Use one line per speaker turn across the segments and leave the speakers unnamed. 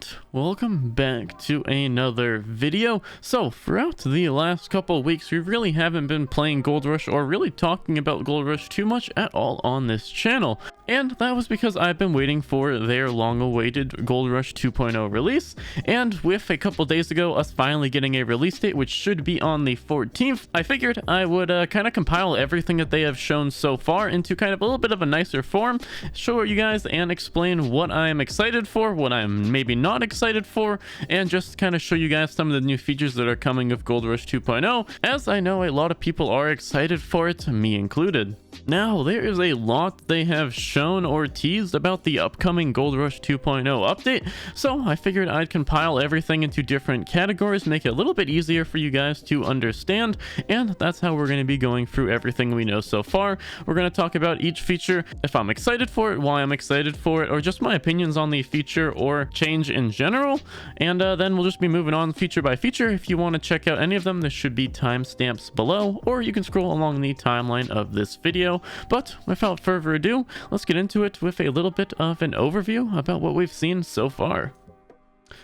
And welcome back to another video. So throughout the last couple of weeks, we really haven't been playing Gold Rush or really talking about Gold Rush too much at all on this channel. And that was because I've been waiting for their long-awaited Gold Rush 2.0 release. And with a couple days ago, us finally getting a release date, which should be on the 14th, I figured I would kind of compile everything that they have shown so far into kind of a little bit of a nicer form, show you guys and explain what I'm excited for, what I'm maybe not excited for, and just kind of show you guys some of the new features that are coming with Gold Rush 2.0, as I know a lot of people are excited for it, me included. Now, there is a lot they have shown or teased about the upcoming Gold Rush 2.0 update, so I figured I'd compile everything into different categories, make it a little bit easier for you guys to understand, and that's how we're going to be going through everything we know so far. We're going to talk about each feature, if I'm excited for it, why I'm excited for it, or just my opinions on the feature or change in general, and then we'll just be moving on feature by feature. If you want to check out any of them, there should be timestamps below, or you can scroll along the timeline of this video. But without further ado, let's get into it with a little bit of an overview about what we've seen so far.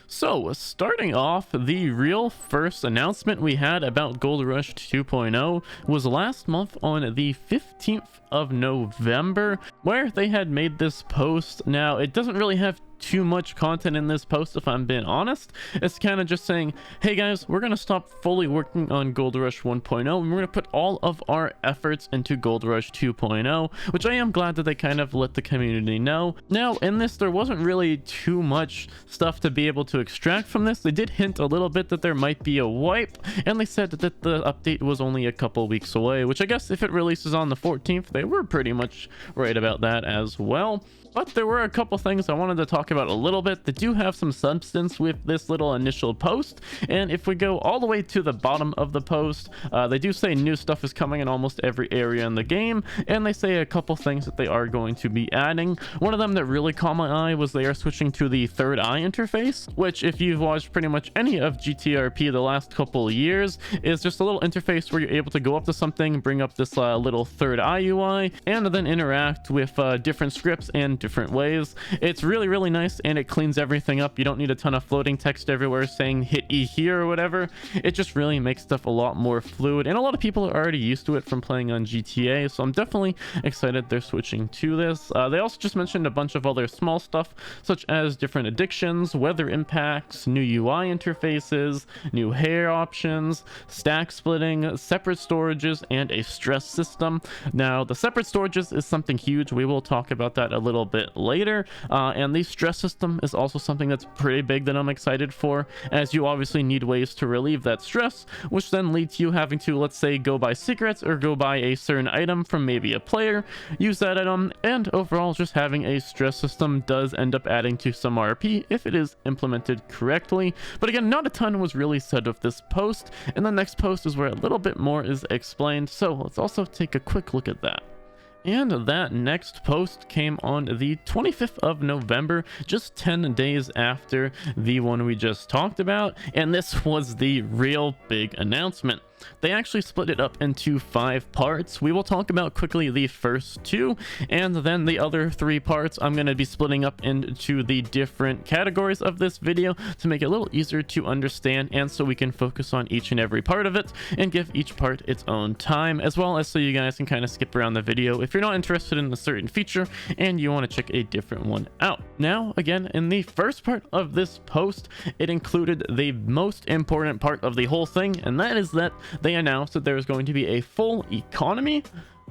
So, starting off, the real first announcement we had about Gold Rush 2.0 was last month on the 15th of November, where they had made this post. Now, it doesn't really have too much content in this post, if I'm being honest. It's kind of just saying, hey guys, we're going to stop fully working on Gold Rush 1.0 and we're going to put all of our efforts into Gold Rush 2.0, which I am glad that they kind of let the community know. Now, in this, there wasn't really too much stuff to be able to extract from this. They did hint a little bit that there might be a wipe, and they said that the update was only a couple weeks away, which I guess if it releases on the 14th, they were pretty much right about that as well. But there were a couple things I wanted to talk about a little bit that do have some substance with this little initial post. And if we go all the way to the bottom of the post, they do say new stuff is coming in almost every area in the game, and they say a couple things that they are going to be adding. One of them that really caught my eye was they are switching to the third eye interface, which if you've watched pretty much any of GTRP the last couple of years, is just a little interface where you're able to go up to something, bring up this little third eye UI, and then interact with different scripts and different ways. It's really nice, and it cleans everything up. You don't need a ton of floating text everywhere saying hit E here or whatever. It just really makes stuff a lot more fluid, and a lot of people are already used to it from playing on GTA, so I'm definitely excited they're switching to this. They also just mentioned a bunch of other small stuff, such as different addictions, weather impacts, new UI interfaces, new hair options, stack splitting, separate storages, and a stress system. Now, the separate storages is something huge. We will talk about that a little bit later, and the stress system is also something that's pretty big that I'm excited for, as you obviously need ways to relieve that stress, which then leads to you having to, let's say, go buy secrets or go buy a certain item from maybe a player, use that item, and overall just having a stress system does end up adding to some RP if it is implemented correctly. But again, not a ton was really said with this post, and the next post is where a little bit more is explained, so let's also take a quick look at that. And that next post came on the 25th of November, just 10 days after the one we just talked about, and this was the real big announcement. They actually split it up into 5 parts. We will talk about quickly the first 2, and then the other 3 parts I'm going to be splitting up into the different categories of this video to make it a little easier to understand, and so we can focus on each and every part of it and give each part its own time, as well as so you guys can kind of skip around the video if you're not interested in a certain feature and you want to check a different one out. Now, again, in the first part of this post, it included the most important part of the whole thing, and that is that they announced that there is going to be a full economy,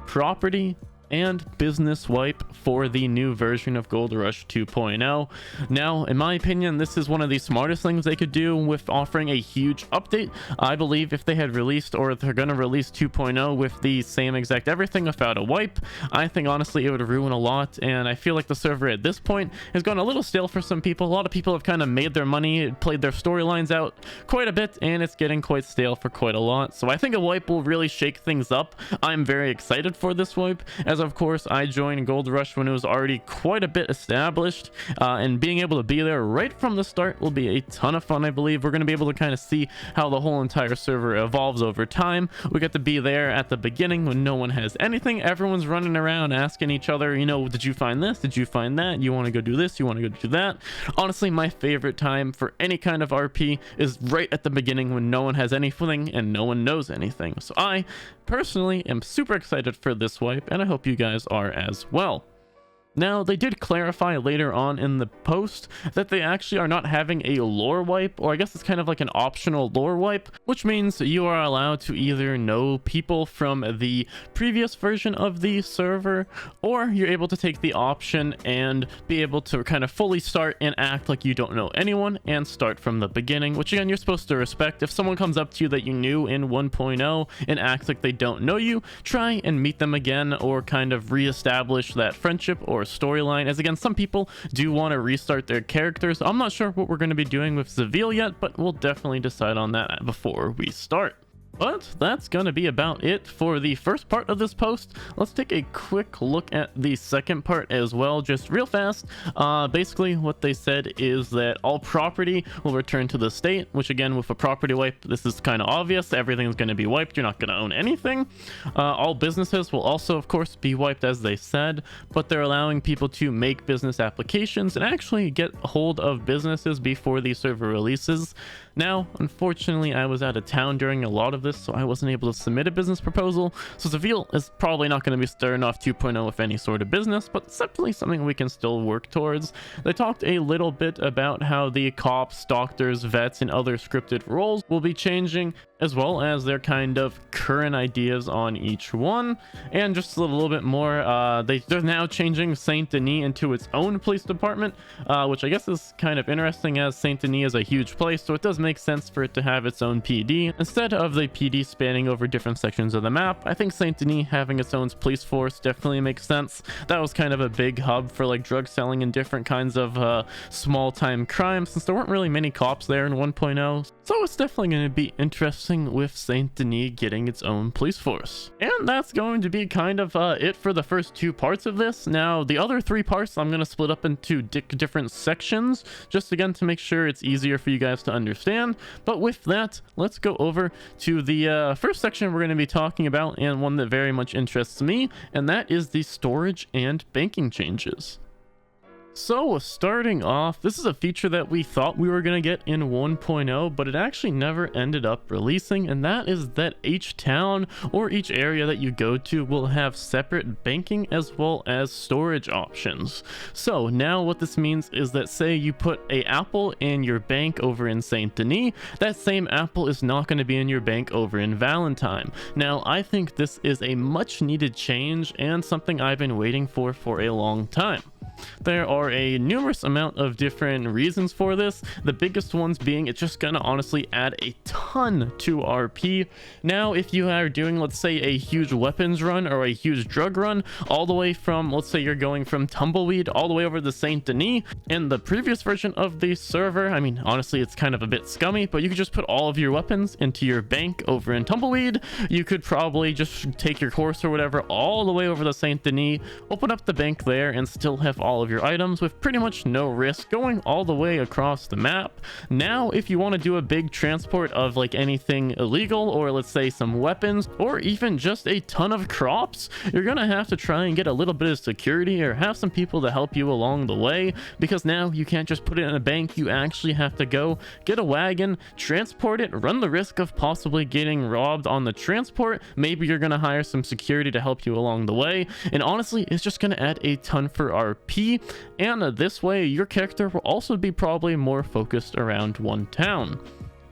property, and business wipe for the new version of Gold Rush 2.0. Now, in my opinion, this is one of the smartest things they could do with offering a huge update. I believe if they had released, or if they're going to release 2.0 with the same exact everything without a wipe, I think honestly it would ruin a lot, and I feel like the server at this point has gone a little stale for some people. A lot of people have kind of made their money, played their storylines out quite a bit, and it's getting quite stale for quite a lot. So I think a wipe will really shake things up. I'm very excited for this wipe, as as of course I joined Gold Rush when it was already quite a bit established, and being able to be there right from the start will be a ton of fun. I believe we're going to be able to kind of see how the whole entire server evolves over time. We get to be there at the beginning when no one has anything. Everyone's running around asking each other, you know, did you find this, did you find that, you want to go do this, you want to go do that. Honestly, my favorite time for any kind of RP is right at the beginning when no one has anything and no one knows anything. So I personally am super excited for this wipe, and I hope you guys are as well. Now, they did clarify later on in the post that they actually are not having a lore wipe, or I guess it's kind of like an optional lore wipe, which means you are allowed to either know people from the previous version of the server, or you're able to take the option and be able to kind of fully start and act like you don't know anyone and start from the beginning, which again, you're supposed to respect. If someone comes up to you that you knew in 1.0 and acts like they don't know you, try and meet them again or kind of reestablish that friendship or storyline, as again, some people do want to restart their characters. I'm not sure what we're going to be doing with Zavil yet, but we'll definitely decide on that before we start. But that's going to be about it for the first part of this post. Let's take a quick look at the second part as well, just real fast. Basically, what they said is that all property will return to the state, which again, with a property wipe, this is kind of obvious. Everything's going to be wiped. You're not going to own anything. All businesses will also, of course, be wiped, as they said, but they're allowing people to make business applications and actually get hold of businesses before the server releases. Now, unfortunately, I was out of town during a lot of this, so I wasn't able to submit a business proposal. So Zavil is probably not going to be starting off 2.0 with any sort of business, but it's definitely something we can still work towards. They talked a little bit about how the cops, doctors, vets, and other scripted roles will be changing, as well as their kind of current ideas on each one. And just a little bit more, they're now changing Saint Denis into its own police department, which I guess is kind of interesting, as Saint Denis is a huge place, so it does make sense for it to have its own PD instead of the PD spanning over different sections of the map. I think Saint Denis having its own police force definitely makes sense. That was kind of a big hub for like drug selling and different kinds of small time crimes, since there weren't really many cops there in 1.0. So it's definitely going to be interesting with Saint Denis getting its own police force. And that's going to be kind of it for the first two parts of this. Now, the other three parts I'm going to split up into different sections, just again to make sure it's easier for you guys to understand. But with that, let's go over to the first section we're going to be talking about, and one that very much interests me, and that is the storage and banking changes. So starting off, this is a feature that we thought we were going to get in 1.0, but it actually never ended up releasing, and that is that each town or each area that you go to will have separate banking as well as storage options. So now what this means is that, say you put a apple in your bank over in Saint Denis, that same apple is not going to be in your bank over in Valentine. Now, I think this is a much needed change and something I've been waiting for a long time. There are a numerous amount of different reasons for this, the biggest ones being it's just gonna honestly add a ton to RP. Now, if you are doing, let's say, a huge weapons run or a huge drug run, all the way from, let's say you're going from Tumbleweed all the way over to Saint Denis, in the previous version of the server, I mean, honestly, it's kind of a bit scummy, but you could just put all of your weapons into your bank over in Tumbleweed. You could probably just take your horse or whatever all the way over to Saint Denis, open up the bank there, and still have all of your items with pretty much no risk going all the way across the map. Now, if you want to do a big transport of like anything illegal, or let's say some weapons, or even just a ton of crops, you're gonna have to try and get a little bit of security or have some people to help you along the way, because now you can't just put it in a bank. You actually have to go get a wagon, transport it, run the risk of possibly getting robbed on the transport. Maybe you're gonna hire some security to help you along the way, and honestly, it's just gonna add a ton for RP. And this way your character will also be probably more focused around one town.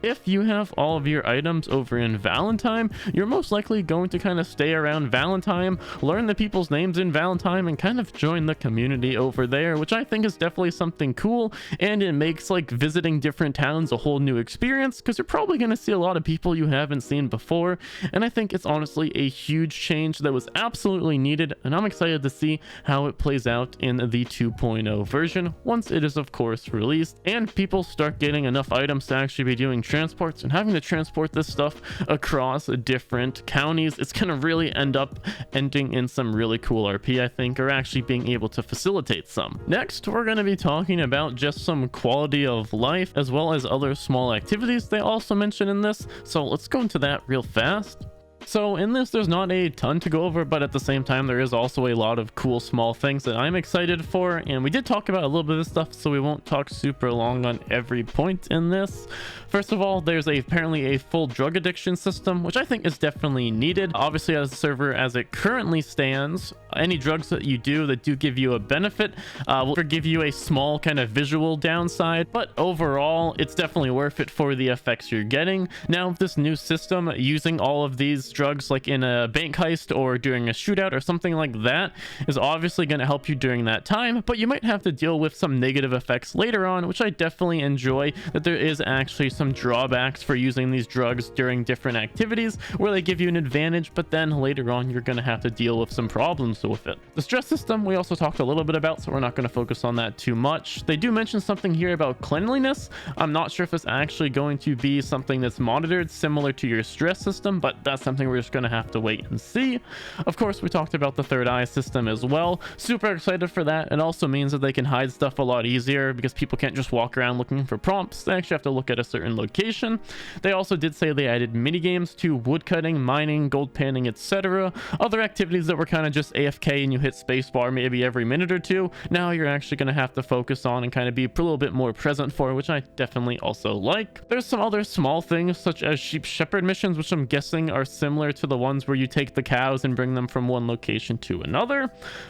If you have all of your items over in Valentine, you're most likely going to kind of stay around Valentine, learn the people's names in Valentine, and kind of join the community over there, which I think is definitely something cool, and it makes like visiting different towns a whole new experience, because you're probably going to see a lot of people you haven't seen before, and I think it's honestly a huge change that was absolutely needed, and I'm excited to see how it plays out in the 2.0 version once it is of course released, and people start getting enough items to actually be doing transports, and having to transport this stuff across different counties, it's gonna really end up ending in some really cool RP, I think, or actually being able to facilitate some. Next, we're going to be talking about just some quality of life as well as other small activities they also mention in this, so let's go into that real fast. So in this, there's not a ton to go over, but at the same time, there is also a lot of cool small things that I'm excited for. And we did talk about a little bit of stuff, so we won't talk super long on every point in this. First of all, there's apparently a full drug addiction system, which I think is definitely needed. Obviously, as a server as it currently stands, any drugs that you do that do give you a benefit will give you a small kind of visual downside, but overall, it's definitely worth it for the effects you're getting. Now, this new system, using all of these drugs like in a bank heist or during a shootout or something like that, is obviously going to help you during that time, but you might have to deal with some negative effects later on, which I definitely enjoy, that there is actually some drawbacks for using these drugs during different activities where they give you an advantage, but then later on you're going to have to deal with some problems with it. The stress system we also talked a little bit about, so we're not going to focus on that too much. They do mention something here about cleanliness. I'm not sure if it's actually going to be something that's monitored similar to your stress system, but that's something we're just going to have to wait and see. Of course, we talked about the third eye system as well. Super excited for that. It also means that they can hide stuff a lot easier because people can't just walk around looking for prompts. They actually have to look at a certain location. They also did say they added mini games to woodcutting, mining, gold panning, etc. Other activities that were kind of just AFK and you hit spacebar maybe every minute or two, now you're actually going to have to focus on and kind of be a little bit more present for, which I definitely also like. There's some other small things such as sheep shepherd missions, which I'm guessing are similar to the ones where you take the cows and bring them from one location to another.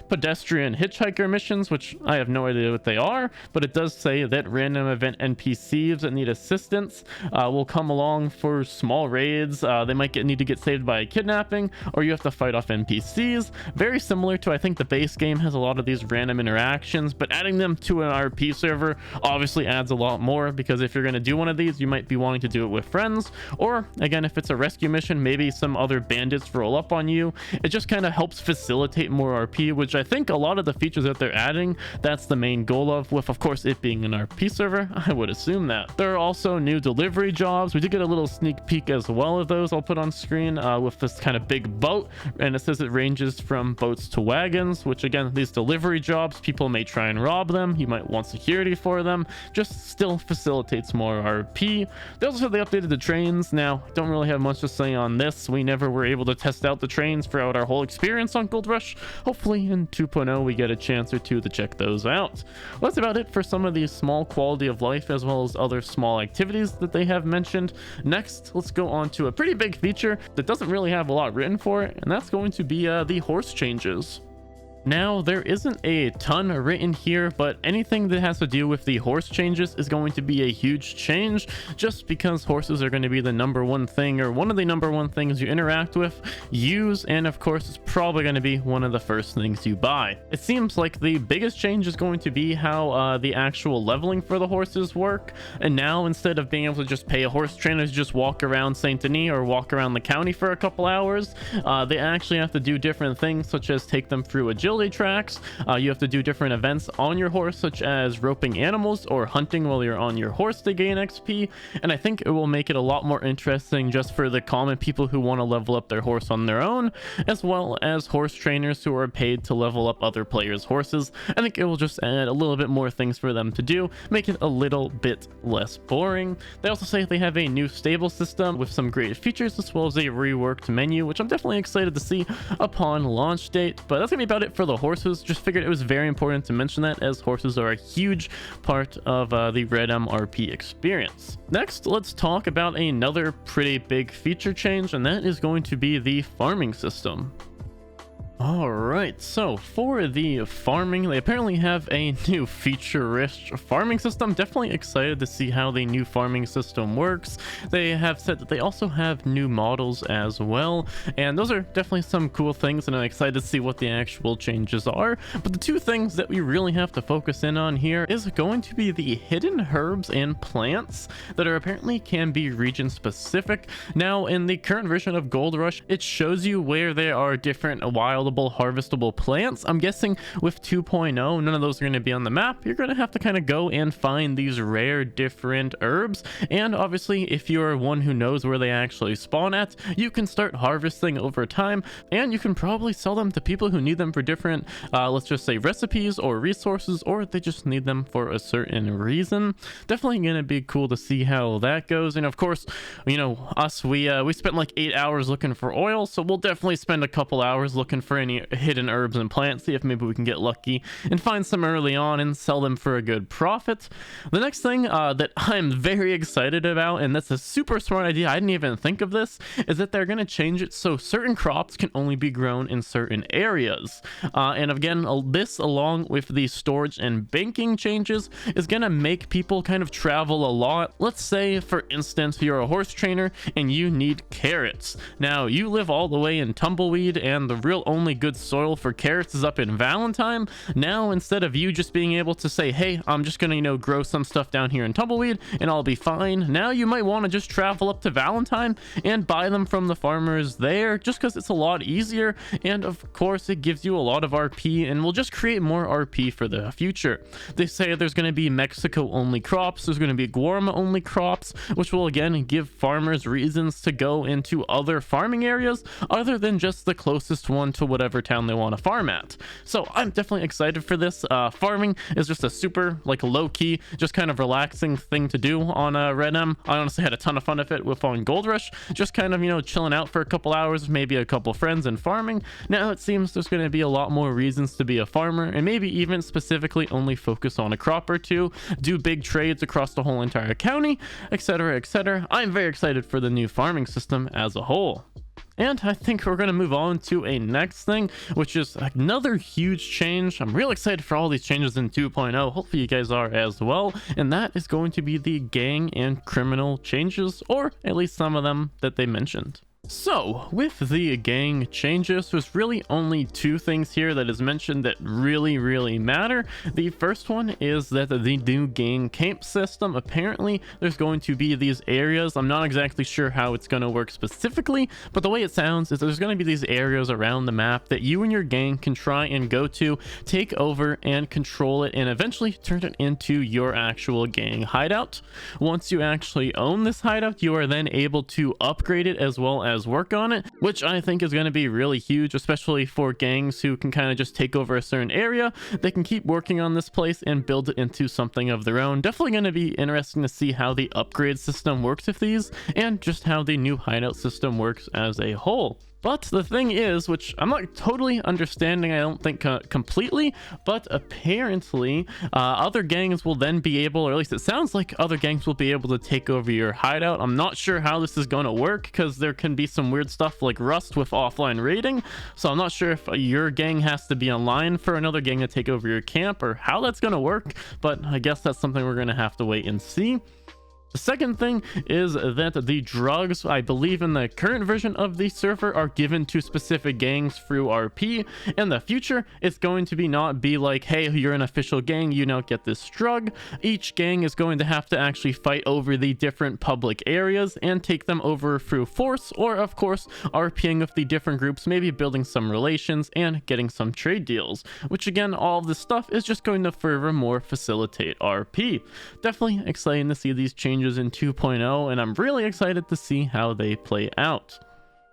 Pedestrian hitchhiker missions, which I have no idea what they are, but it does say that random event NPCs that need assistance will come along for small raids. They might need to get saved by a kidnapping, or you have to fight off NPCs. Very similar to, I think the base game has a lot of these random interactions, but adding them to an RP server obviously adds a lot more, because if you're going to do one of these, you might be wanting to do it with friends, or again, if it's a rescue mission, maybe some other bandits roll up on you. It just kind of helps facilitate more RP, which I think a lot of the features that they're adding, that's the main goal of course it being an RP server. I would assume that. There are also new delivery jobs. We did get a little sneak peek as well of those I'll put on screen with this kind of big boat, and it says it ranges from boats to wagons, which again, these delivery jobs, people may try and rob them, you might want security for them, just still facilitates more RP. They also said they updated the trains. Now, don't really have much to say on this. We never were able to test out the trains throughout our whole experience on Gold Rush. Hopefully in 2.0 we get a chance or two to check those out. Well, that's about it for some of these small quality of life as well as other small activities that they have mentioned. Next, let's go on to a pretty big feature that doesn't really have a lot written for it, and that's going to be the horse changes. Now, there isn't a ton written here, but anything that has to do with the horse changes is going to be a huge change, just because horses are going to be the number one thing, or one of the number one things you interact with, use, and of course it's probably going to be one of the first things you buy. It seems like the biggest change is going to be how the actual leveling for the horses work, and now instead of being able to just pay a horse trainer to just walk around Saint Denis or walk around the county for a couple hours, they actually have to do different things, such as take them through agility tracks. You have to do different events on your horse, such as roping animals or hunting while you're on your horse to gain XP, and I think it will make it a lot more interesting just for the common people who want to level up their horse on their own, as well as horse trainers who are paid to level up other players' horses. I think it will just add a little bit more things for them to do, make it a little bit less boring. They also say they have a new stable system with some great features, as well as a reworked menu, which I'm definitely excited to see upon launch date. But that's gonna be about it for the horses. Just figured it was very important to mention that, as horses are a huge part of the RedM RP experience. Next, let's talk about another pretty big feature change, and that is going to be the farming system. Alright, so for the farming, they apparently have a new feature-rich farming system. Definitely excited to see how the new farming system works. They have said that they also have new models as well, and those are definitely some cool things, and I'm excited to see what the actual changes are. But the two things that we really have to focus in on here is going to be the hidden herbs and plants that are apparently can be region specific. Now, in the current version of Gold Rush, it shows you where there are different wild sellable harvestable plants. I'm guessing with 2.0 none of those are going to be on the map. You're going to have to kind of go and find these rare different herbs, and obviously if you're one who knows where they actually spawn at, you can start harvesting over time, and you can probably sell them to people who need them for different let's just say recipes or resources, or they just need them for a certain reason. Definitely gonna be cool to see how that goes. And of course, you know, us, we spent like 8 hours looking for oil, so we'll definitely spend a couple hours looking for any hidden herbs and plants, see if maybe we can get lucky and find some early on and sell them for a good profit. The next thing that I'm very excited about, and that's a super smart idea, I didn't even think of this, is that they're gonna change it so certain crops can only be grown in certain areas. And again, this along with the storage and banking changes is gonna make people kind of travel a lot. Let's say for instance you're a horse trainer and you need carrots. Now you live all the way in Tumbleweed and the real only good soil for carrots is up in Valentine. Now instead of you just being able to say, hey, I'm just gonna, you know, grow some stuff down here in Tumbleweed and I'll be fine, now you might want to just travel up to Valentine and buy them from the farmers there, just because it's a lot easier, and of course it gives you a lot of RP and will just create more RP for the future. They say there's going to be Mexico only crops, there's going to be Guarma only crops, which will again give farmers reasons to go into other farming areas other than just the closest one to whatever town they want to farm at. So I'm definitely excited for this. Farming is just a super like low-key, just kind of relaxing thing to do on RedM. I honestly had a ton of fun with it on Gold Rush, just kind of, you know, chilling out for a couple hours, maybe a couple friends and farming. Now it seems there's going to be a lot more reasons to be a farmer, and maybe even specifically only focus on a crop or two, do big trades across the whole entire county, etc, etc. I'm very excited for the new farming system as a whole. And I think we're going to move on to a next thing, which is another huge change. I'm real excited for all these changes in 2.0. Hopefully you guys are as well. And that is going to be the gang and criminal changes, or at least some of them that they mentioned. So with the gang changes, there's really only two things here that is mentioned that really matter. The first one is that the new gang camp system, apparently there's going to be these areas. I'm not exactly sure how it's going to work specifically, but the way it sounds is there's going to be these areas around the map that you and your gang can try and go to, take over and control it, and eventually turn it into your actual gang hideout. Once you actually own this hideout, you are then able to upgrade it as well as work on it, which I think is going to be really huge, especially for gangs who can kind of just take over a certain area. They can keep working on this place and build it into something of their own. Definitely going to be interesting to see how the upgrade system works with these, and just how the new hideout system works as a whole. But the thing is, which I'm not totally understanding, I don't think completely, but apparently other gangs will then be able, or at least it sounds like other gangs will be able to take over your hideout. I'm not sure how this is going to work, because there can be some weird stuff like Rust with offline raiding. So I'm not sure if your gang has to be online for another gang to take over your camp, or how that's going to work, but I guess that's something we're going to have to wait and see. The second thing is that the drugs, I believe in the current version of the server, are given to specific gangs through RP. In the future, it's going to be not be like, hey, you're an official gang, you now get this drug. Each gang is going to have to actually fight over the different public areas and take them over through force, or of course RPing with the different groups, maybe building some relations and getting some trade deals, which again, all of this stuff is just going to furthermore facilitate RP. Definitely exciting to see these changes in 2.0, and I'm really excited to see how they play out.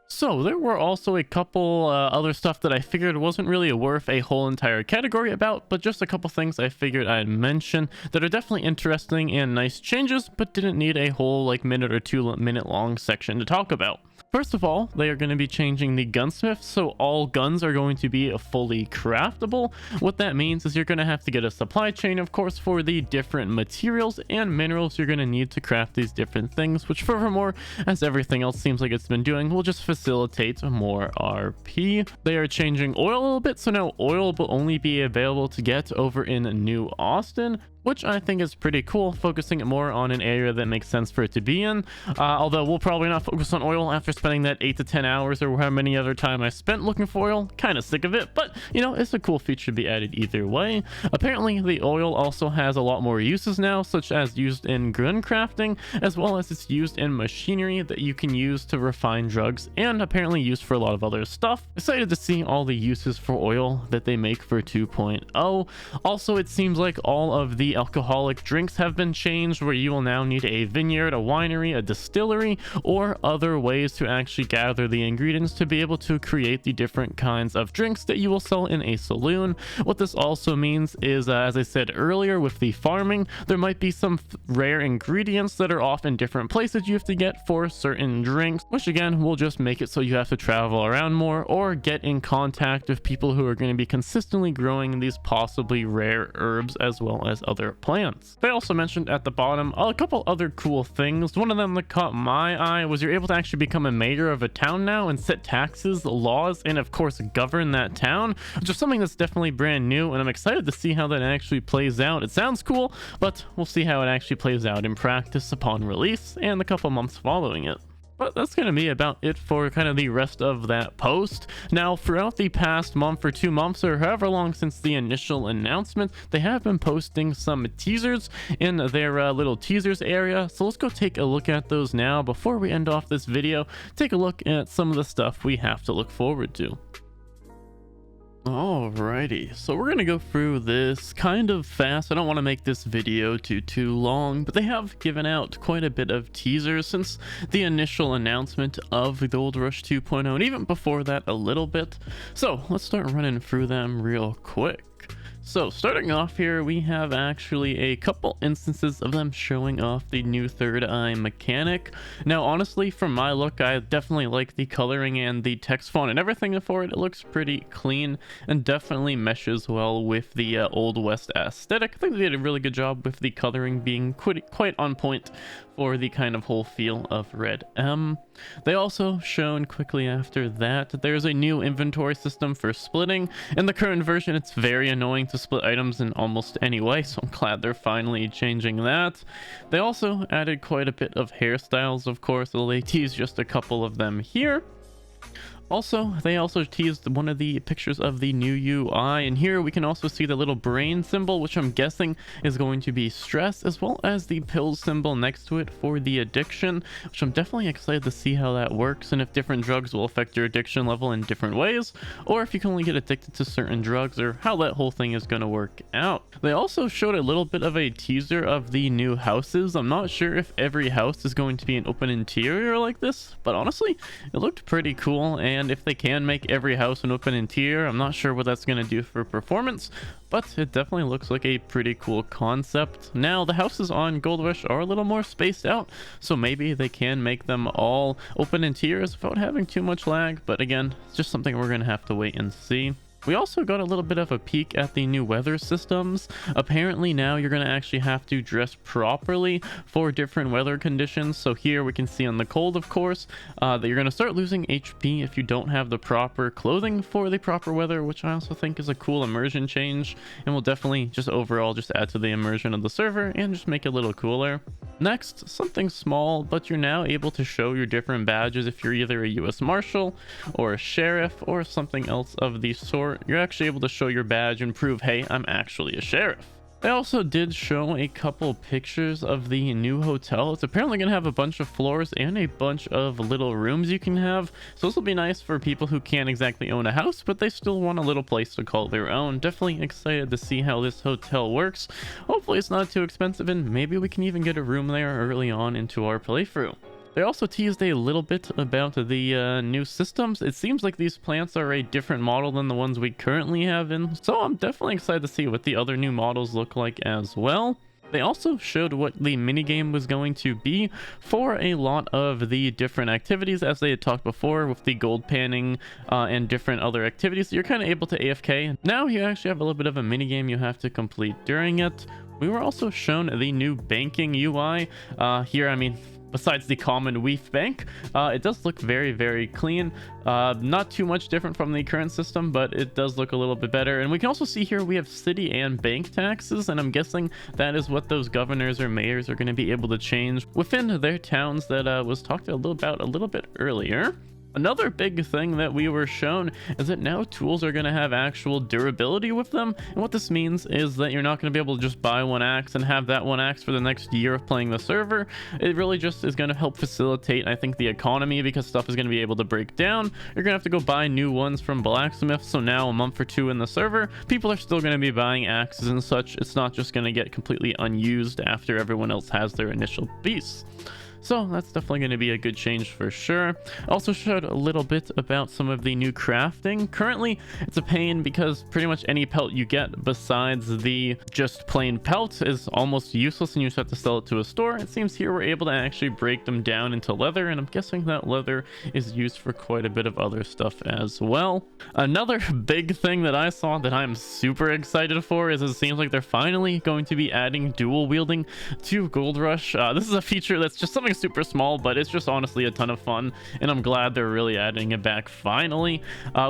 So there were also a couple other stuff that I figured wasn't really worth a whole entire category about, but just a couple things I figured I'd mention that are definitely interesting and nice changes, but didn't need a whole like minute or 2 minute long section to talk about. First of all, they are going to be changing the gunsmith, so all guns are going to be fully craftable. What that means is you're going to have to get a supply chain, of course, for the different materials and minerals you're going to need to craft these different things, which furthermore, as everything else seems like it's been doing, will just facilitate more RP. They are changing oil a little bit, so now oil will only be available to get over in New Austin. which I think is pretty cool, focusing it more on an area that makes sense for it to be in. Although we'll probably not focus on oil after spending that 8 to 10 hours or how many other time I spent looking for oil. Kind of sick of it, but you know, it's a cool feature to be added either way. Apparently the oil also has a lot more uses now, such as used in gun crafting, as well as it's used in machinery that you can use to refine drugs, and apparently used for a lot of other stuff. Excited to see all the uses for oil that they make for 2.0. Also, it seems like all of the alcoholic drinks have been changed, where you will now need a vineyard, a winery, a distillery, or other ways to actually gather the ingredients to be able to create the different kinds of drinks that you will sell in a saloon. What this also means is, as I said earlier, with the farming, there might be some rare ingredients that are off in different places you have to get for certain drinks, which again will just make it so you have to travel around more or get in contact with people who are going to be consistently growing these possibly rare herbs as well as other plants. They also mentioned at the bottom a couple other cool things. One of them that caught my eye was you're able to actually become a mayor of a town now and set taxes, laws, and of course govern that town, which is something that's definitely brand new, and I'm excited to see how that actually plays out. It sounds cool, but we'll see how it actually plays out in practice upon release and a couple months following it. But that's going to be about it for kind of the rest of that post. Now, throughout the past month or 2 months or however long since the initial announcement, they have been posting some teasers in their little teasers area. So let's go take a look at those now before we end off this video. Take a look at some of the stuff we have to look forward to. Alrighty, so we're gonna go through this kind of fast. I don't want to make this video too long, but they have given out quite a bit of teasers since the initial announcement of Gold Rush 2.0, and even before that a little bit. So let's start running through them real quick. So starting off here, we have actually a couple instances of them showing off the new third eye mechanic. Now honestly, from my look, I definitely like the coloring and the text font and everything for it. It looks pretty clean and definitely meshes well with the Old West aesthetic. I think they did a really good job with the coloring being quite on point for the kind of whole feel of RedM. They also shown quickly after that there's a new inventory system for splitting. In the current version, it's very annoying to split items in almost any way, so I'm glad they're finally changing that. They also added quite a bit of hairstyles, of course, though they teased just a couple of them here. Also, they also teased one of the pictures of the new UI, and here we can also see the little brain symbol, which I'm guessing is going to be stress, as well as the pills symbol next to it for the addiction, which I'm definitely excited to see how that works and if different drugs will affect your addiction level in different ways, or if you can only get addicted to certain drugs, or how that whole thing is going to work out. They also showed a little bit of a teaser of the new houses. I'm not sure if every house is going to be an open interior like this, but honestly, it looked pretty cool, and if they can make every house an open interior, I'm not sure what that's going to do for performance, but it definitely looks like a pretty cool concept. Now, the houses on Gold Rush are a little more spaced out, so maybe they can make them all open interiors without having too much lag, but again, it's just something we're going to have to wait and see. We also got a little bit of a peek at the new weather systems. Apparently now you're going to actually have to dress properly for different weather conditions. So here we can see on the cold, of course, that you're going to start losing HP if you don't have the proper clothing for the proper weather, which I also think is a cool immersion change and will definitely just overall just add to the immersion of the server and just make it a little cooler. Next, something small, but you're now able to show your different badges if you're either a US Marshal or a Sheriff or something else of the sort. You're actually able to show your badge and prove, hey, I'm actually a sheriff. They also did show a couple pictures of the new hotel. It's apparently going to have a bunch of floors and a bunch of little rooms you can have. So this will be nice for people who can't exactly own a house, but they still want a little place to call their own. Definitely excited to see how this hotel works. Hopefully it's not too expensive, and maybe we can even get a room there early on into our playthrough. They also teased a little bit about the new systems. It seems like these plants are a different model than the ones we currently have in, so I'm definitely excited to see what the other new models look like as well. They also showed what the minigame was going to be for a lot of the different activities, as they had talked before with the gold panning and different other activities. You're kind of able to AFK. Now you actually have a little bit of a minigame you have to complete during it. We were also shown the new banking UI. Here, I mean, besides the common Weave bank. It does look very clean. Not too much different from the current system, but it does look a little bit better. And we can also see here we have city and bank taxes, and I'm guessing that is what those governors or mayors are going to be able to change within their towns that was talked about a little bit earlier. Another big thing that we were shown is that now tools are going to have actual durability with them. And what this means is that you're not going to be able to just buy one axe and have that one axe for the next year of playing the server. It really just is going to help facilitate, I think, the economy, because stuff is going to be able to break down. You're going to have to go buy new ones from blacksmiths. So now a month or two in the server, people are still going to be buying axes and such. It's not just going to get completely unused after everyone else has their initial piece. So that's definitely going to be a good change for sure. Also showed a little bit about some of the new crafting. Currently, it's a pain because pretty much any pelt you get besides the just plain pelt is almost useless and you just have to sell it to a store. It seems here we're able to actually break them down into leather, and I'm guessing that leather is used for quite a bit of other stuff as well. Another big thing that I saw that I'm super excited for is it seems like they're finally going to be adding dual wielding to Gold Rush. This is a feature that's just something super small, but it's just honestly a ton of fun, and I'm glad they're really adding it back finally.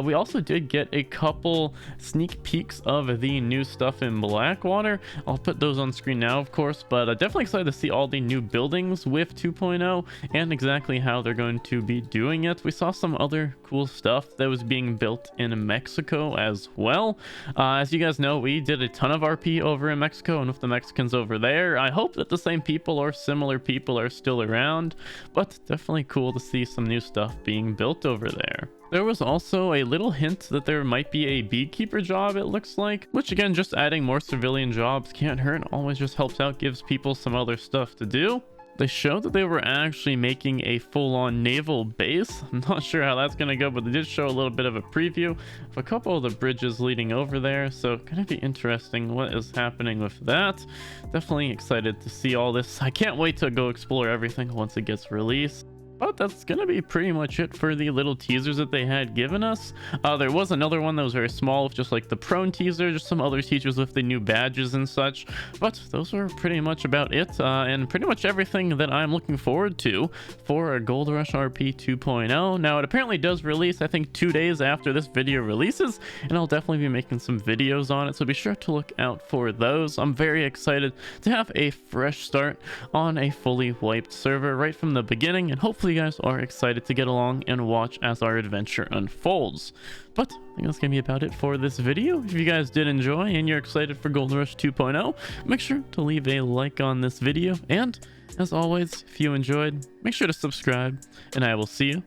We also did get a couple sneak peeks of the new stuff in Blackwater. I'll put those on screen now, of course, but definitely excited to see all the new buildings with 2.0 and exactly how they're going to be doing it. We saw some other cool stuff that was being built in Mexico as well. As you guys know, we did a ton of RP over in Mexico and with the Mexicans over there. I hope that the same people or similar people are still around, but definitely cool to see some new stuff being built over there. There was also a little hint that there might be a beekeeper job, it looks like, which again, just adding more civilian jobs can't hurt. Always just helps out, gives people some other stuff to do. They showed that they were actually making a full-on naval base. I'm not sure how that's going to go, but they did show a little bit of a preview of a couple of the bridges leading over there. So gonna be interesting what is happening with that. Definitely excited to see all this. I can't wait to go explore everything once it gets released. But that's gonna be pretty much it for the little teasers that they had given us. There was another one that was very small with just like the prone teaser, just some other teasers with the new badges and such, but those were pretty much about it, and pretty much everything that I'm looking forward to for a Gold Rush RP 2.0. Now it apparently does release, I think, 2 days after this video releases, and I'll definitely be making some videos on it, so be sure to look out for those. I'm very excited to have a fresh start on a fully wiped server right from the beginning, and hopefully you guys are excited to get along and watch as our adventure unfolds. But I think that's gonna be about it for this video. If you guys did enjoy and you're excited for Gold Rush 2.0, make sure to leave a like on this video, and as always, if you enjoyed, make sure to subscribe, and I will see you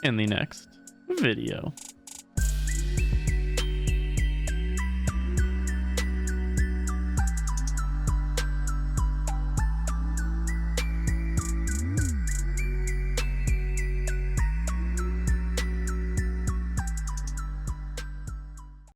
in the next video.